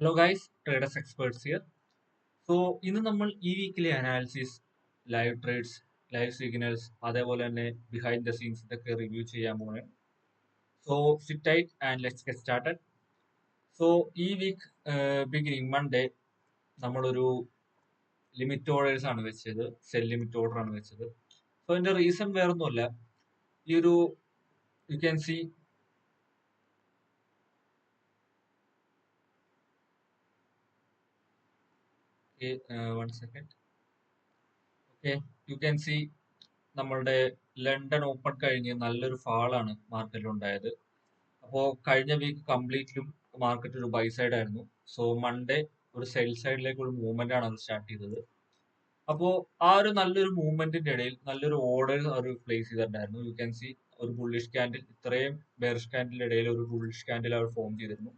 Hello guys, traders experts here. So ഇന്ന് നമ്മൾ ഈ വീക്കിലെ analysis, live trades, live signals, അതേപോലെ തന്നെ ബിഹൈൻഡ് ദ സീൻസ് ഇതൊക്കെ റിവ്യൂ ചെയ്യാൻ പോകുന്നത്. So sit tight and let's get started. So ഈ വീക്ക് ബിഗിനിങ് മൺഡേ നമ്മളൊരു ലിമിറ്റ് ഓർഡേഴ്സ് ആണ് വെച്ചത്, സെൽ ലിമിറ്റ് ഓർഡർ ആണ് വെച്ചത്. സോ അതിന്റെ റീസൺ വേറൊന്നുമല്ല, ഈ ഒരു you can see one second. Okay, you can see നമ്മളുടെ ലണ്ടൻ ഓപ്പൺ കഴിഞ്ഞ് നല്ലൊരു ഫാളാണ് മാർക്കറ്റിൽ ഉണ്ടായത്. അപ്പോൾ കഴിഞ്ഞ വീക്ക് കംപ്ലീറ്റ്ലും മാർക്കറ്റ് ഒരു ബൈ സൈഡ് ആയിരുന്നു. സോ മൺഡേ ഒരു സെൽ സൈഡിലേക്ക് ഒരു മൂവ്മെന്റ് ആണ് അത് സ്റ്റാർട്ട് ചെയ്തത്. അപ്പോൾ ആ ഒരു നല്ലൊരു മൂവ്മെന്റിന്റെ ഇടയിൽ നല്ലൊരു ഓർഡർ അവർ പ്ലേസ് ചെയ്തിട്ടുണ്ടായിരുന്നു. യു ക്യാൻ സി ഒരു ബുള്ളിഷ് ക്യാൻഡിൽ, ഇത്രയും ബെയറിഷ് ക്യാൻഡിലിന്റെ ഇടയിൽ ഒരു ബുള്ളിഷ് ക്യാൻഡിൽ അവർ ഫോം ചെയ്തിരുന്നു.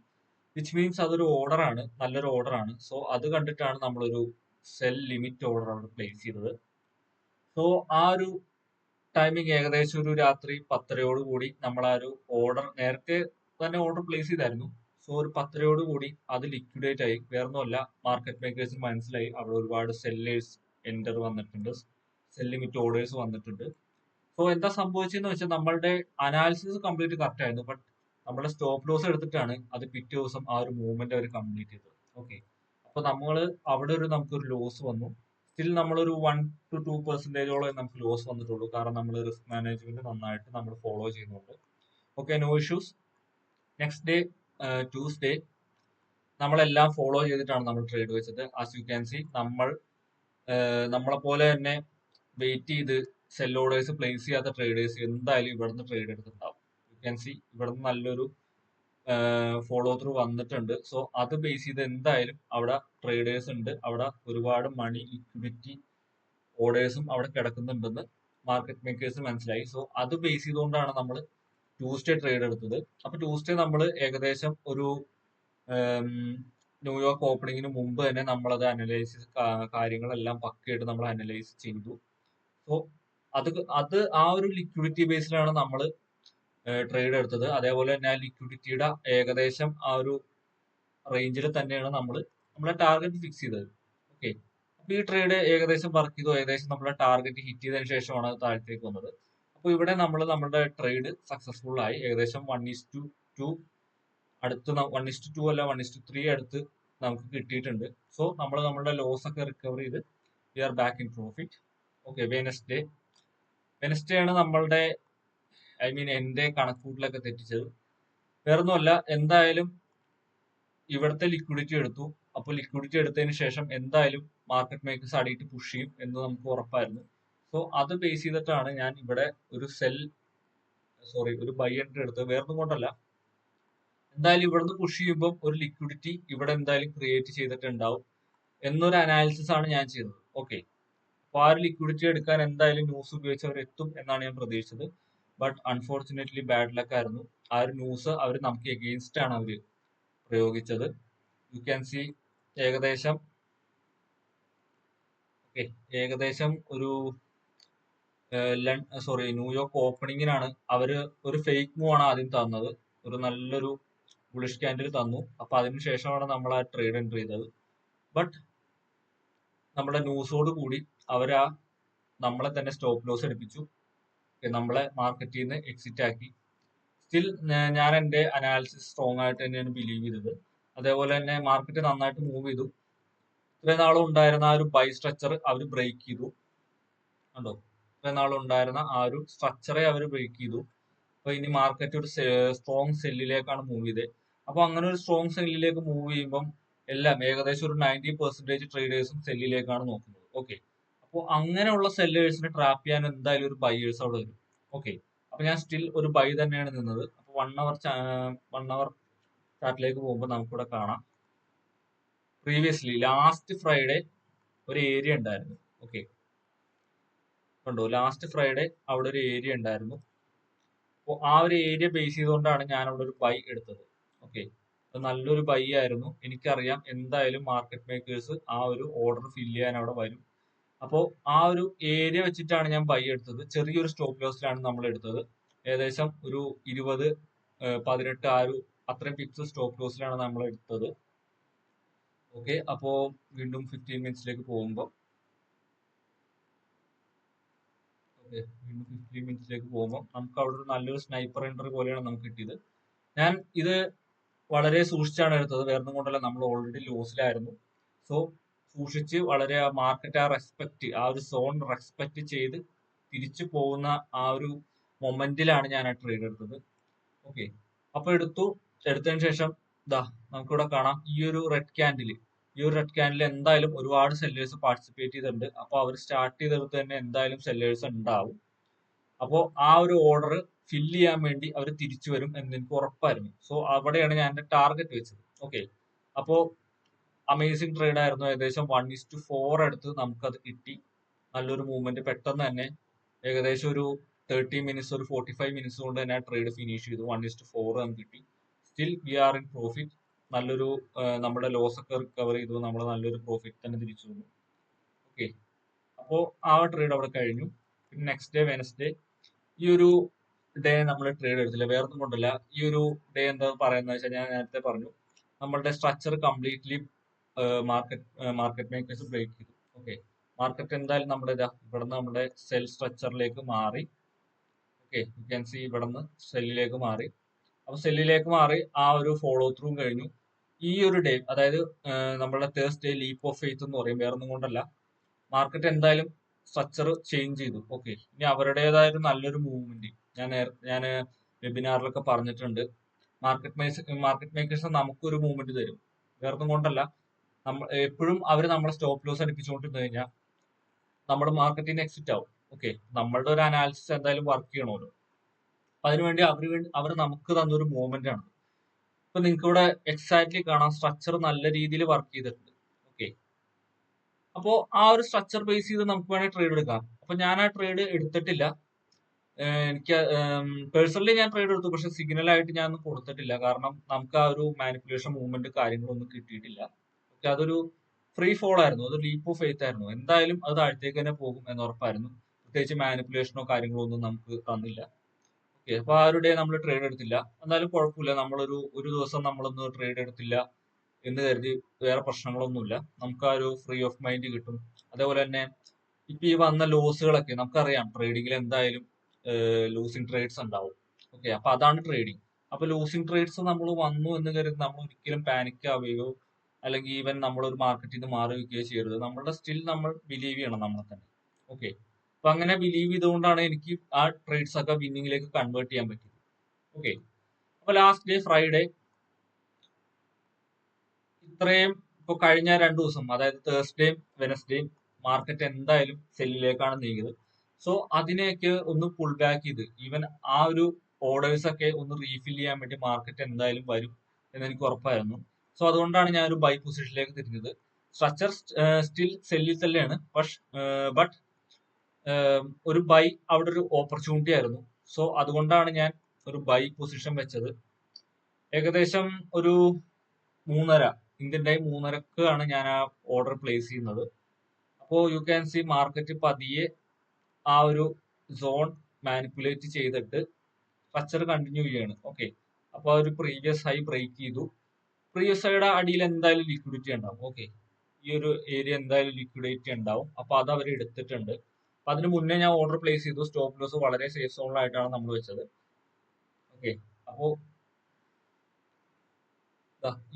വിച്ച് മീൻസ് അതൊരു ഓർഡർ ആണ്, നല്ലൊരു ഓർഡർ ആണ്. സോ അത് കണ്ടിട്ടാണ് നമ്മളൊരു സെൽ ലിമിറ്റ് ഓർഡർ അവിടെ പ്ലേസ് ചെയ്തത്. സോ ആ ഒരു ടൈമിംഗ് ഏകദേശം ഒരു രാത്രി 10:30 കൂടി നമ്മൾ ആ ഒരു ഓർഡർ നേരത്തെ തന്നെ ഓർഡർ പ്ലേസ് ചെയ്തായിരുന്നു. സോ ഒരു 10:30 കൂടി അത് ലിക്വിഡേറ്റ് ആയി. വേറൊന്നുമല്ല, മാർക്കറ്റ് മേക്കേഴ്സിന് മനസ്സിലായി അവിടെ ഒരുപാട് സെല്ലേഴ്സ് എൻ്റർ വന്നിട്ടുണ്ട്, സെൽ ലിമിറ്റ് ഓർഡേഴ്സ് വന്നിട്ടുണ്ട്. സോ എന്താ സംഭവിച്ചതെന്ന് വെച്ചാൽ നമ്മളുടെ അനാലിസിസ് കംപ്ലീറ്റ് കറക്റ്റ് ആയിരുന്നു, ബട്ട് നമ്മുടെ സ്റ്റോപ്പ് ലോസ് എടുത്തിട്ടാണ് അത് പിറ്റേ ദിവസം ആ ഒരു മൂവ്മെന്റ് അവർ കംപ്ലീറ്റ് ചെയ്തത്. ഓക്കെ, അപ്പൊ നമ്മൾ അവിടെ നമുക്കൊരു ലോസ് വന്നു. സ്റ്റിൽ നമ്മളൊരു 1-2% നമുക്ക് ലോസ് വന്നിട്ടുള്ളൂ, കാരണം നമ്മൾ റിസ്ക് മാനേജ്മെന്റ് നന്നായിട്ട് നമ്മൾ ഫോളോ ചെയ്യുന്നുണ്ട്. Okay, no issues. Next day Tuesday നമ്മളെല്ലാം ഫോളോ ചെയ്തിട്ടാണ് നമ്മൾ ട്രേഡ് വെച്ചത്. ആസ് യു ക്യാൻ സി നമ്മളെ പോലെ തന്നെ വെയിറ്റ് ചെയ്ത് സെൽ ഓർഡേഴ്സ് പ്ലേസ് ചെയ്യാത്ത ട്രേഡേഴ്സ് എന്തായാലും ഇവിടുന്ന് ട്രേഡ് എടുത്തിട്ടുണ്ടാവും. യു ക്യാൻ സി ഇവിടുന്ന് നല്ലൊരു ഫോളോ ത്രൂ വന്നിട്ടുണ്ട്. സോ അത് ബേസ് ചെയ്ത് എന്തായാലും അവിടെ ട്രേഡേഴ്സ് ഉണ്ട്, അവിടെ ഒരുപാട് മണി ലിക്വിഡിറ്റി ഓർഡേഴ്സും അവിടെ കിടക്കുന്നുണ്ടെന്ന് മാർക്കറ്റ് മേക്കേഴ്സ് മനസ്സിലായി. സോ അത് ബേസ് ചെയ്തുകൊണ്ടാണ് നമ്മൾ ട്യൂസ്ഡേ ട്രേഡ് എടുത്തത്. അപ്പൊ ട്യൂസ്ഡേ നമ്മൾ ഏകദേശം ഒരു ന്യൂയോർക്ക് ഓപ്പണിങ്ങിന് മുമ്പ് തന്നെ നമ്മളത് അനലൈസിസ് കാര്യങ്ങളെല്ലാം പക്കയായിട്ട് നമ്മൾ അനലൈസ് ചെയ്തു. സോ അത് അത് ആ ഒരു ലിക്വിഡിറ്റി ബേസിലാണ് നമ്മൾ ട്രേഡ് എടുത്തത്. അതേപോലെ തന്നെ ആ ലിക്വിഡിറ്റിയുടെ ഏകദേശം ആ ഒരു റേഞ്ചിൽ തന്നെയാണ് നമ്മളെ ടാർഗറ്റ് ഫിക്സ് ചെയ്തത്. ഓക്കെ, അപ്പൊ ഈ ട്രേഡ് ഏകദേശം വർക്ക് ചെയ്തു. ഏകദേശം നമ്മളെ ടാർഗറ്റ് ഹിറ്റ് ചെയ്തതിനു ശേഷമാണ് അത് താഴത്തേക്ക് വന്നത്. അപ്പൊ ഇവിടെ നമ്മുടെ ട്രേഡ് സക്സസ്ഫുൾ ആയി. ഏകദേശം 1:2 അടുത്ത് 1:2 അല്ല 1:3 അടുത്ത് നമുക്ക് കിട്ടിയിട്ടുണ്ട്. സോ നമ്മൾ നമ്മുടെ ലോസ് ഒക്കെ റിക്കവർ ചെയ്ത് we are back in profit. Okay, Wednesday ആണ് നമ്മളുടെ എന്റെ കണക്കൂട്ടിലൊക്കെ തെറ്റിച്ചത്. വേറൊന്നുമല്ല, എന്തായാലും ഇവിടുത്തെ ലിക്വിഡിറ്റി എടുത്തു. അപ്പോൾ ലിക്വിഡിറ്റി എടുത്തതിന് ശേഷം എന്തായാലും മാർക്കറ്റ് മേക്കേഴ്സ് അടിയിട്ട് പുഷ് ചെയ്യും എന്ന് നമുക്ക് ഉറപ്പായിരുന്നു. സോ അത് ബേസ് ചെയ്തിട്ടാണ് ഞാൻ ഇവിടെ ഒരു ബൈ എൻട്രി എടുത്തത്. വേറൊന്നും കൊണ്ടല്ല, എന്തായാലും ഇവിടുന്ന് പുഷ് ചെയ്യുമ്പോൾ ഒരു ലിക്വിഡിറ്റി ഇവിടെ എന്തായാലും ക്രിയേറ്റ് ചെയ്തിട്ടുണ്ടാവും എന്നൊരു അനാലിസിസ് ആണ് ഞാൻ ചെയ്തത്. ഓക്കെ, അപ്പൊ ആ ഒരു ലിക്വിഡിറ്റി എടുക്കാൻ എന്തായാലും ന്യൂസ് ഉപയോഗിച്ച് അവർ എത്തും എന്നാണ് ഞാൻ പ്രതീക്ഷിച്ചത്. ബട്ട് അൺഫോർച്ചുനേറ്റ്ലി ബാഡ് ലക്ക് ആയിരുന്നു. ആ ഒരു ന്യൂസ് അവർ നമുക്ക് എഗെയിൻസ്റ്റ് ആണ് അവർ പ്രയോഗിച്ചത്. യു ക്യാൻ സി ഏകദേശം ഏകദേശം ഒരു ന്യൂയോർക്ക് ഓപ്പണിങ്ങിനാണ് അവര് ഒരു ഫേക്ക് മൂവ് ആണ് ആദ്യം തന്നത്. ഒരു നല്ലൊരു ബുളിഷ് ക്യാൻഡിൽ തന്നു. അപ്പൊ അതിനുശേഷമാണ് നമ്മൾ ആ ട്രേഡ് എൻട്രി ചെയ്തത്. ബട്ട് നമ്മുടെ ന്യൂസോട് കൂടി അവരാ നമ്മളെ തന്നെ സ്റ്റോപ്പ് ലോസ് എടുപ്പിച്ചു. നമ്മളെ മാർക്കറ്റിൽ നിന്ന് എക്സിറ്റ് ആക്കി. സ്റ്റിൽ ഞാൻ എന്റെ അനാലിസിസ് സ്ട്രോങ് ആയിട്ട് തന്നെയാണ് ബിലീവ് ചെയ്തത്. അതേപോലെ തന്നെ മാർക്കറ്റ് നന്നായിട്ട് മൂവ് ചെയ്തു. ഇത്രയും നാളും ഉണ്ടായിരുന്ന ആ ഒരു ബൈ സ്ട്രക്ചർ അവർ ബ്രേക്ക് ചെയ്തു. കണ്ടോ, ഇത്രയും നാളും ഉണ്ടായിരുന്ന ആ ഒരു സ്ട്രക്ചറെ അവർ ബ്രേക്ക് ചെയ്തു. അപ്പൊ ഇനി മാർക്കറ്റ് ഒരു സ്ട്രോങ് സെല്ലിലേക്കാണ് മൂവ് ചെയ്തത്. അപ്പൊ അങ്ങനെ ഒരു സ്ട്രോങ് സെല്ലിലേക്ക് മൂവ് ചെയ്യുമ്പം എല്ലാം ഏകദേശം ഒരു 90% ട്രേഡേഴ്സും സെല്ലിലേക്കാണ് നോക്കുന്നത്. ഓക്കെ, അപ്പോൾ അങ്ങനെയുള്ള സെല്ലേഴ്സിനെ ട്രാപ്പ് ചെയ്യാൻ എന്തായാലും ഒരു ബയേഴ്സ് അവിടെ വരും. ഓക്കെ, അപ്പൊ ഞാൻ സ്റ്റിൽ ഒരു ബൈ തന്നെയാണ് നിന്നത്. അപ്പൊ 1 അവർ ചാർട്ടിലേക്ക് പോകുമ്പോൾ നമുക്കിവിടെ കാണാം, പ്രീവിയസ്ലി ലാസ്റ്റ് ഫ്രൈഡേ ഒരു ഏരിയ ഉണ്ടായിരുന്നു. ഓക്കെ, കണ്ടോ, ലാസ്റ്റ് ഫ്രൈഡേ അവിടെ ഒരു ഏരിയ ഉണ്ടായിരുന്നു. അപ്പോൾ ആ ഒരു ഏരിയ ബേസ് ചെയ്തുകൊണ്ടാണ് ഞാൻ അവിടെ ഒരു ബൈ എടുത്തത്. ഓക്കെ, അത് നല്ലൊരു ബൈ ആയിരുന്നു. എനിക്കറിയാം എന്തായാലും മാർക്കറ്റ് മേക്കേഴ്സ് ആ ഒരു ഓർഡർ ഫില്ല് ചെയ്യാൻ അവിടെ വരും. അപ്പോൾ ആ ഒരു ഏരിയ വെച്ചിട്ടാണ് ഞാൻ ബൈ എടുത്തത്. ചെറിയൊരു സ്റ്റോപ്പ് ലോസിലാണ് നമ്മൾ എടുത്തത്. ഏകദേശം ഒരു 20, 18 ആ ഒരു അത്രയും പിക്സ് സ്റ്റോപ്പ് ലോസിലാണ് നമ്മൾ എടുത്തത്. ഓക്കെ, അപ്പോ വീണ്ടും 15 മിനിറ്റ്സിലേക്ക് പോകുമ്പോൾ വീണ്ടും 15 മിനിറ്റ്സിലേക്ക് പോകുമ്പോൾ നമുക്ക് അവിടെ ഒരു നല്ലൊരു സ്നൈപ്പർ എൻട്രി പോലെയാണ് നമുക്ക് കിട്ടിയത്. ഞാൻ ഇത് വളരെ സൂക്ഷിച്ചാണ് എടുത്തത്, വേറൊന്നും കൊണ്ടല്ല, നമ്മൾ ഓൾറെഡി ലോസിലായിരുന്നു. സോ സൂക്ഷിച്ച് വളരെ മാർക്കറ്റ് ആ ഒരു സോൺ റെസ്പെക്ട് ചെയ്ത് തിരിച്ചു പോകുന്ന ആ ഒരു മൊമെന്റിലാണ് ഞാൻ ആ ട്രേഡ് എടുത്തത്. ഓക്കെ, അപ്പൊ എടുത്തതിന് ശേഷം നമുക്കിവിടെ കാണാം ഈ ഒരു റെഡ് ക്യാൻഡിൽ എന്തായാലും ഒരുപാട് സെല്ലേഴ്സ് പാർട്ടിസിപ്പേറ്റ് ചെയ്തിട്ടുണ്ട്. അപ്പൊ അവർ സ്റ്റാർട്ട് ചെയ്തെടുത്ത് തന്നെ എന്തായാലും സെല്ലേഴ്സ് ഉണ്ടാവും. അപ്പോ ആ ഒരു ഓർഡർ ഫില്ല് ചെയ്യാൻ വേണ്ടി അവർ തിരിച്ചു വരും എന്ന് എനിക്ക് ഉറപ്പായിരുന്നു. സോ അവിടെയാണ് ഞാൻ എന്റെ ടാർഗറ്റ് വെച്ചത്. ഓക്കെ, അപ്പോ അമേസിംഗ് ട്രേഡ് ആയിരുന്നു. ഏകദേശം 1:4 അടുത്ത് നമുക്കത് കിട്ടി. നല്ലൊരു മൂവ്മെന്റ് പെട്ടെന്ന് തന്നെ, ഏകദേശം ഒരു 30 മിനിറ്റ്സ്, ഒരു 45 മിനിറ്റ്സ് കൊണ്ട് തന്നെ ട്രേഡ് ഫിനിഷ് ചെയ്തു. 1:4 നമുക്ക് കിട്ടി. Still we are in profit. നല്ലൊരു നമ്മുടെ ലോസ് ഒക്കെ റിക്കവർ ചെയ്തു. നമ്മൾ നല്ലൊരു പ്രോഫിറ്റ് തന്നെ തിരിച്ചു വന്നു. ഓക്കെ, അപ്പോ ആ ട്രേഡ് അവിടെ കഴിഞ്ഞു. പിന്നെ നെക്സ്റ്റ് ഡേ വെനസ്ഡേ, ഈ ഒരു ഡേ നമ്മൾ ട്രേഡ് എടുത്തില്ല, വേറൊന്നും കൊണ്ടല്ല. ഈ ഒരു ഡേ എന്താ പറയുന്നത് വെച്ചാൽ, ഞാൻ നേരത്തെ പറഞ്ഞു, നമ്മളുടെ structure completely market makers break ചെയ്തു. ഓക്കെ, മാർക്കറ്റ് എന്തായാലും നമ്മുടെ ഇവിടുന്ന് നമ്മുടെ സെൽ സ്ട്രക്ചറിലേക്ക് മാറി. ഓക്കെ, യു ക്യാൻ സി ഇവിടുന്ന് സെല്ലിലേക്ക് മാറി. അപ്പൊ സെല്ലിലേക്ക് മാറി ആ ഒരു ഫോളോ ത്രൂ കഴിഞ്ഞു. ഈ ഒരു ഡേ, അതായത് നമ്മളുടെ തേഴ്സ്ഡേ ലീപ്പ് ഓഫ് ഫെയ്ത്ത് എന്ന് പറയും, വേറൊന്നും കൊണ്ടല്ല, മാർക്കറ്റ് എന്തായാലും സ്ട്രക്ചർ ചേഞ്ച് ചെയ്തു. ഓക്കെ, ഇനി അവരുടേതായ ഒരു നല്ലൊരു മൂവ്മെന്റ് ഞാൻ വെബിനാറിലൊക്കെ പറഞ്ഞിട്ടുണ്ട്. മാർക്കറ്റ് മേക്കേഴ്സ് നമുക്കൊരു മൂവ്മെന്റ് തരും, വേറൊന്നും കൊണ്ടല്ല, നമ്മൾ എപ്പോഴും അവർ നമ്മളെ സ്റ്റോപ്പ് ലോസ് അടുപ്പിച്ചുകൊണ്ടിരുന്നു കഴിഞ്ഞാൽ നമ്മുടെ മാർക്കറ്റിന് എക്സിറ്റ് ആവും. ഓക്കെ, നമ്മളുടെ ഒരു അനാലിസിസ് എന്തായാലും വർക്ക് ചെയ്യണമല്ലോ. അപ്പൊ അതിനുവേണ്ടി അവർ നമുക്ക് തന്നൊരു മൂവ്മെന്റ് ആണ്. ഇപ്പൊ നിങ്ങൾക്ക് ഇവിടെ എക്സാക്ട്ലി കാണാം, സ്ട്രക്ചർ നല്ല രീതിയിൽ വർക്ക് ചെയ്തിട്ടുണ്ട്. ഓക്കെ, അപ്പോ ആ ഒരു സ്ട്രക്ചർ ബേസ് ചെയ്ത് നമുക്ക് വേണമെങ്കിൽ ട്രേഡ് എടുക്കാം. അപ്പൊ ഞാൻ ആ ട്രേഡ് എടുത്തിട്ടില്ല. എനിക്ക് പേഴ്സണലി ഞാൻ ട്രേഡ് എടുത്തു, പക്ഷെ സിഗ്നൽ ആയിട്ട് ഞാൻ ഒന്നും കൊടുത്തിട്ടില്ല. കാരണം നമുക്ക് ആ ഒരു മാനിപ്പുലേഷൻ മൂവ്മെന്റ് കാര്യങ്ങളൊന്നും കിട്ടിയിട്ടില്ല. ഓക്കെ, അതൊരു ഫ്രീ ഫോൾ ആയിരുന്നു, അതൊരു ലീപ്പ് ഓഫ് ഫെയ്ത്ത് ആയിരുന്നു. എന്തായാലും അത് താഴത്തേക്ക് തന്നെ പോകും എന്ന് ഉറപ്പായിരുന്നു. പ്രത്യേകിച്ച് മാനിപ്പുലേഷനോ കാര്യങ്ങളോ ഒന്നും നമുക്ക് തന്നില്ല. ഓക്കെ, അപ്പൊ ആ ഒരു ഡേ നമ്മൾ ട്രേഡ് എടുത്തില്ല. എന്തായാലും കുഴപ്പമില്ല, ഒരു ദിവസം നമ്മളൊന്ന് ട്രേഡ് എടുത്തില്ല എന്ന് കരുതി വേറെ പ്രശ്നങ്ങളൊന്നുമില്ല. നമുക്ക് ആ ഒരു ഫ്രീ ഓഫ് മൈൻഡ് കിട്ടും. അതേപോലെ തന്നെ ഇപ്പൊ ഈ വന്ന ലോസുകളൊക്കെ നമുക്കറിയാം, ട്രേഡിങ്ങിൽ എന്തായാലും ലൂസിങ് ട്രേഡ്സ് ഉണ്ടാവും. ഓക്കെ, അപ്പൊ അതാണ് ട്രേഡിങ്. അപ്പൊ ലൂസിങ് ട്രേഡ്സ് നമ്മൾ വന്നു എന്ന് കരുതി നമ്മൾ ഒരിക്കലും പാനിക് ആവുകയോ അല്ലെങ്കിൽ ഈവൻ നമ്മളൊരു മാർക്കറ്റിൽ നിന്ന് മാറി വയ്ക്കുകയോ ചെയ്യരുത്. നമ്മൾ ബിലീവ് ചെയ്യണം നമ്മളെ തന്നെ. ഓക്കെ, അപ്പൊ അങ്ങനെ ബിലീവ് ചെയ്തുകൊണ്ടാണ് എനിക്ക് ആ ട്രേഡ്സ് ഒക്കെ വിന്നിങ്ങിലേക്ക് കൺവേർട്ട് ചെയ്യാൻ പറ്റിയത്. ഓക്കെ, അപ്പൊ ലാസ്റ്റ് ഡേ ഫ്രൈഡേ, ഇത്രയും ഇപ്പൊ കഴിഞ്ഞ 2 ദിവസം, അതായത് തേഴ്സ്ഡേയും വെനസ്ഡേയും മാർക്കറ്റ് എന്തായാലും സെല്ലിലേക്കാണ് നീങ്ങിയത്. സോ അതിനെയൊക്കെ ഒന്ന് പുൾ ബാക്ക് ചെയ്ത് ഈവൻ ആ ഒരു ഓർഡേഴ്സ് ഒക്കെ ഒന്ന് റീഫിൽ ചെയ്യാൻ വേണ്ടി മാർക്കറ്റ് എന്തായാലും വരും എന്ന് എനിക്ക് ഉറപ്പായിരുന്നു. സോ അതുകൊണ്ടാണ് ഞാൻ ഒരു ബൈ പൊസിഷനിലേക്ക് തിരിഞ്ഞത്. സ്ട്രക്ചർ സ്റ്റിൽ സെല്ലിൽ തന്നെയാണ്, ബട്ട് ഒരു ബൈ അവിടെ ഒരു ഓപ്പർച്യൂണിറ്റി ആയിരുന്നു. സോ അതുകൊണ്ടാണ് ഞാൻ ഒരു ബൈ പൊസിഷൻ വെച്ചത്. ഏകദേശം ഒരു 3:30 ഇന്ത്യൻ ടൈം 3:30ക്കാണ് ഞാൻ ആ ഓർഡർ പ്ലേസ് ചെയ്യുന്നത്. അപ്പോ യു ക്യാൻ സി മാർക്കറ്റ് പതിയെ ആ ഒരു സോൺ മാനിപ്പുലേറ്റ് ചെയ്തിട്ട് സ്ട്രക്ചർ കണ്ടിന്യൂ ചെയ്യാണ്. ഓക്കെ, അപ്പൊ ഒരു പ്രീവിയസ് ഹൈ ബ്രേക്ക് ചെയ്തു. പ്രീവിയസ് ഹൈയുടെ അടിയിൽ എന്തായാലും ലിക്വിഡിറ്റി ഉണ്ടാവും. ഓക്കെ, ഈ ഒരു ഏരിയ എന്തായാലും ലിക്വിഡിറ്റി ഉണ്ടാവും. അപ്പൊ അത് അവർ എടുത്തിട്ടുണ്ട്. അപ്പൊ അതിന് മുന്നേ ഞാൻ ഓർഡർ പ്ലേസ് ചെയ്തു. സ്റ്റോപ്പ് ലോസ് വളരെ സേഫ് സോണിലായിട്ടാണ് നമ്മൾ വെച്ചത്. ഓക്കെ, അപ്പോ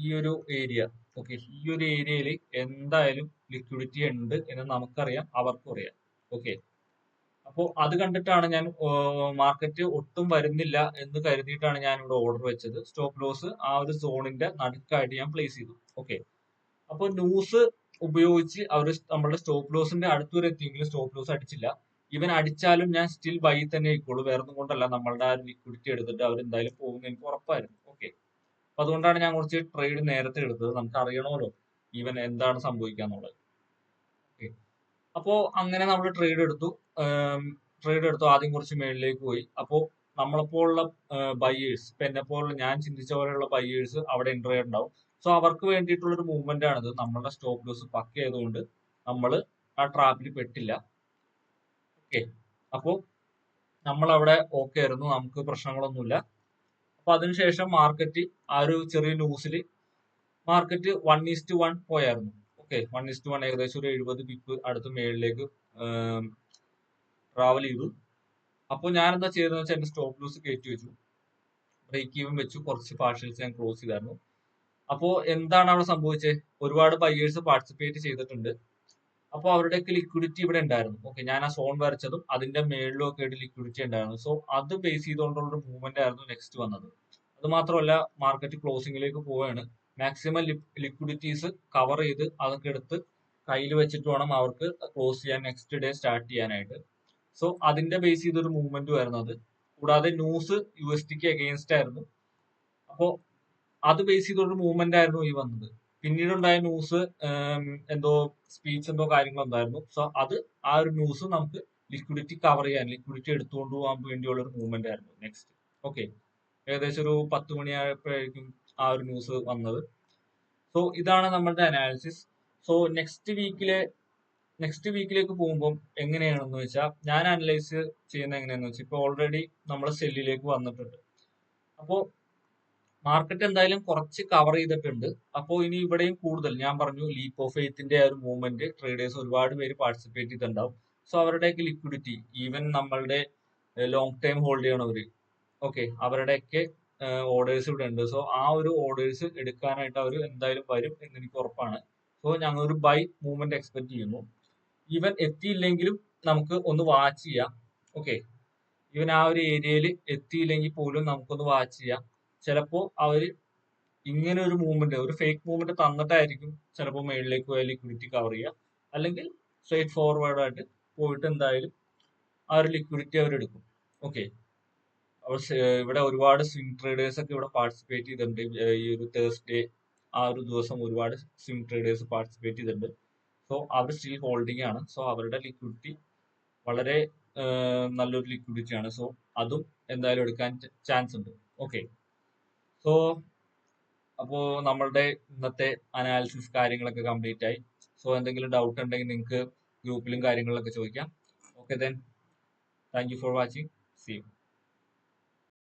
ഈ ഒരു ഏരിയ, ഓക്കെ, ഈ ഒരു ഏരിയയിൽ എന്തായാലും ലിക്വിഡിറ്റി ഉണ്ട് എന്ന് നമുക്കറിയാം, അവർക്കും അറിയാം. ഓക്കെ, അപ്പോൾ അത് കണ്ടിട്ടാണ് ഞാൻ മാർക്കറ്റ് ഒട്ടും വരുന്നില്ല എന്ന് കരുതിയിട്ടാണ് ഞാൻ ഇവിടെ ഓർഡർ വെച്ചത്. സ്റ്റോപ്പ് ലോസ് ആ ഒരു സോണിന്റെ നടുക്കായിട്ട് ഞാൻ പ്ലേസ് ചെയ്തു. ഓക്കെ, അപ്പോൾ ന്യൂസ് ഉപയോഗിച്ച് അവർ നമ്മളുടെ സ്റ്റോപ്പ് ലോസിന്റെ അടുത്ത് വരെ എത്തിയെങ്കിലും സ്റ്റോപ്പ് ലോസ് അടിച്ചില്ല. ഇവൻ അടിച്ചാലും ഞാൻ സ്റ്റിൽ ബൈ തന്നെ ആയിക്കോളൂ, വേറെ ഒന്നും കൊണ്ടല്ല, നമ്മളുടെ ആ ലിക്വിഡിറ്റി എടുത്തിട്ട് അവർ എന്തായാലും പോകുന്ന എനിക്ക് ഉറപ്പായിരുന്നു. ഓക്കെ, അപ്പൊ അതുകൊണ്ടാണ് ഞാൻ കുറച്ച് ട്രേഡ് നേരത്തെ എടുത്തത്. നമുക്ക് അറിയണമല്ലോ ഈവൻ എന്താണ് സംഭവിക്കാന്നുള്ളത്. ഓക്കെ, അപ്പോ അങ്ങനെ നമ്മൾ ട്രേഡ് എടുത്തു. ആദ്യം കുറച്ച് മേളിലേക്ക് പോയി. അപ്പോ നമ്മളെപ്പോലുള്ള ബയേഴ്സ്, ഇപ്പൊ എന്നെ പോലുള്ള ഞാൻ ചിന്തിച്ച പോലെയുള്ള ബയേഴ്സ് അവിടെ എൻട്രി ഉണ്ടാവും. സോ അവർക്ക് വേണ്ടിയിട്ടുള്ള ഒരു മൂവ്മെന്റ് ആണിത്. നമ്മളുടെ സ്റ്റോപ്പ് ലോസ് പക്ക ആയതുകൊണ്ട് നമ്മൾ ആ ട്രാപ്പിൽ പെട്ടില്ല. ഓക്കെ, അപ്പോ നമ്മൾ അവിടെ ഓക്കെ ആയിരുന്നു, നമുക്ക് പ്രശ്നങ്ങളൊന്നുമില്ല. അപ്പൊ അതിനുശേഷം മാർക്കറ്റ് ആ ഒരു ചെറിയ ന്യൂസിൽ മാർക്കറ്റ് 1:1 പോയായിരുന്നു. ഓക്കെ, 1:1 ഏകദേശം ഒരു 70 പിപ്പ് അടുത്ത് മേളിലേക്ക് ട്രാവൽ ചെയ്തു. അപ്പോൾ ഞാൻ എന്താ ചെയ്തതെന്ന് വെച്ചാൽ എന്റെ സ്റ്റോപ്പ് ലൂസ് കയറ്റി വെച്ചു, ബ്രേക്ക് ഈവൻ വെച്ചു, കുറച്ച് പാർഷ്യൽസ് ഞാൻ ക്ലോസ് ചെയ്തായിരുന്നു. അപ്പോൾ എന്താണ് അവിടെ സംഭവിച്ചത്? ഒരുപാട് ബയേഴ്സ് പാർട്ടിസിപ്പേറ്റ് ചെയ്തിട്ടുണ്ട്. അപ്പോൾ അവരുടെയൊക്കെ ലിക്വിഡിറ്റി ഇവിടെ ഉണ്ടായിരുന്നു. ഓക്കെ, ഞാൻ ആ സോൺ വരച്ചതും അതിന്റെ മേളിലും ഒക്കെ ആയിട്ട് ലിക്വിഡിറ്റി ഉണ്ടായിരുന്നു. സോ അത് ബേസ് ചെയ്തുകൊണ്ടുള്ള ഒരു മൂവ്മെന്റ് ആയിരുന്നു നെക്സ്റ്റ് വന്നത്. അത് മാത്രമല്ല, മാർക്കറ്റ് ക്ലോസിംഗിലേക്ക് പോവുകയാണ്. മാക്സിമം ലിക്വിഡിറ്റീസ് കവർ ചെയ്ത് അതൊക്കെ എടുത്ത് കയ്യിൽ വെച്ചിട്ട് വേണം അവർക്ക് ക്ലോസ് ചെയ്യാൻ, നെക്സ്റ്റ് ഡേ സ്റ്റാർട്ട് ചെയ്യാനായിട്ട്. സോ അതിന്റെ ബേസ് ചെയ്തൊരു മൂവ്മെന്റ് വരുന്നത്. കൂടാതെ ന്യൂസ് USDക്ക് അഗെയിൻസ്റ്റ് ആയിരുന്നു. അപ്പോ അത് ബേസ് ചെയ്തൊരു മൂവ്മെന്റ് ആയിരുന്നു ഈ വന്നത്. പിന്നീട് ഉണ്ടായ ന്യൂസ് എന്തോ സ്പീച്ച് എന്തോ കാര്യങ്ങൾ ഉണ്ടായിരുന്നു. സോ അത് ആ ഒരു ന്യൂസ് നമുക്ക് ലിക്വിഡിറ്റി കവർ ചെയ്യാൻ, ലിക്വിഡിറ്റി എടുത്തുകൊണ്ട് പോകാൻ വേണ്ടിയുള്ള ഒരു മൂവ്മെന്റ് ആയിരുന്നു നെക്സ്റ്റ്. ഓക്കെ, ഏകദേശം ഒരു 10 മണിയായപ്പോഴേക്കും ആ ഒരു ന്യൂസ് വന്നത്. സോ ഇതാണ് നമ്മളുടെ അനാലിസിസ്. സോ നെക്സ്റ്റ് വീക്കിലേക്ക് പോകുമ്പോൾ എങ്ങനെയാണെന്ന് വെച്ചാൽ ഞാൻ അനലൈസ് ചെയ്യുന്ന എങ്ങനെയാണെന്ന് വെച്ചാൽ, ഇപ്പൊ ഓൾറെഡി നമ്മൾ സെല്ലിലേക്ക് വന്നിട്ടുണ്ട്. അപ്പോ മാർക്കറ്റ് എന്തായാലും കുറച്ച് കവർ ചെയ്തിട്ടുണ്ട്. അപ്പോൾ ഇനി ഇവിടെയും കൂടുതൽ, ഞാൻ പറഞ്ഞു ലീപ്പ് ഓഫ് ഫെയ്ത്തിന്റെ ആ ഒരു മൂവ്മെന്റ് ട്രേഡേഴ്സ് ഒരുപാട് പേര് പാർട്ടിസിപ്പേറ്റ് ചെയ്തിട്ടുണ്ടാവും. സോ അവരുടെയൊക്കെ ലിക്വിഡിറ്റി, ഈവൻ നമ്മളുടെ ലോങ് ടൈം ഹോൾഡ് ചെയ്യണവര്, ഓക്കെ, അവരുടെയൊക്കെ ഓർഡേഴ്സ് ഇവിടെ ഉണ്ട്. സോ ആ ഒരു ഓർഡേഴ്സ് എടുക്കാനായിട്ട് അവർ എന്തായാലും വരും എന്ന് എനിക്ക് ഉറപ്പാണ്. സോ ഞങ്ങൾ ഒരു ബൈ മൂവ്മെന്റ് എക്സ്പെക്ട് ചെയ്യുന്നു. ഈവൻ എത്തിയില്ലെങ്കിലും നമുക്ക് ഒന്ന് വാച്ച് ചെയ്യാം. ഓക്കെ, ഈവൻ ആ ഒരു ഏരിയയിൽ എത്തിയില്ലെങ്കിൽ പോലും നമുക്കൊന്ന് വാച്ച് ചെയ്യാം. ചിലപ്പോ അവര് ഇങ്ങനെ ഒരു മൂവ്മെന്റ്, ഒരു ഫേക്ക് മൂവ്മെന്റ് തന്നിട്ടായിരിക്കും ചിലപ്പോൾ മേളിലേക്ക് പോയാൽ ലിക്വിഡിറ്റി കവർ ചെയ്യുക. അല്ലെങ്കിൽ സ്ട്രേറ്റ് ഫോർവേഡ് ആയിട്ട് പോയിട്ട് എന്തായാലും ആ ഒരു ലിക്വിഡിറ്റി അവരെടുക്കും. ഓക്കെ, ഇവിടെ ഒരുപാട് സ്വിംഗ് ട്രേഡേഴ്സ് ഒക്കെ ഇവിടെ പാർട്ടിസിപ്പേറ്റ് ചെയ്തിട്ടുണ്ട്. ഈ ഒരു തേഴ്സ്ഡേ ആ ഒരു ദിവസം ഒരുപാട് സ്വിംഗ് ട്രേഡേഴ്സ് പാർട്ടിസിപ്പേറ്റ് ചെയ്തിട്ടുണ്ട്. സോ അവർ സ്റ്റിൽ ഹോൾഡിംഗ് ആണ്. സോ അവരുടെ ലിക്വിഡിറ്റി വളരെ നല്ലൊരു ലിക്വിഡിറ്റി ആണ്. സോ അതും എന്തായാലും എടുക്കാൻ ചാൻസ് ഉണ്ട്. ഓക്കെ, സോ അപ്പോൾ നമ്മളുടെ ഇന്നത്തെ അനാലിസിസ് കാര്യങ്ങളൊക്കെ കംപ്ലീറ്റ് ആയി. സോ എന്തെങ്കിലും ഡൗട്ട് ഉണ്ടെങ്കിൽ നിങ്ങൾക്ക് ഗ്രൂപ്പിലും കാര്യങ്ങളിലൊക്കെ ചോദിക്കാം. Okay, then thank you for watching. See U.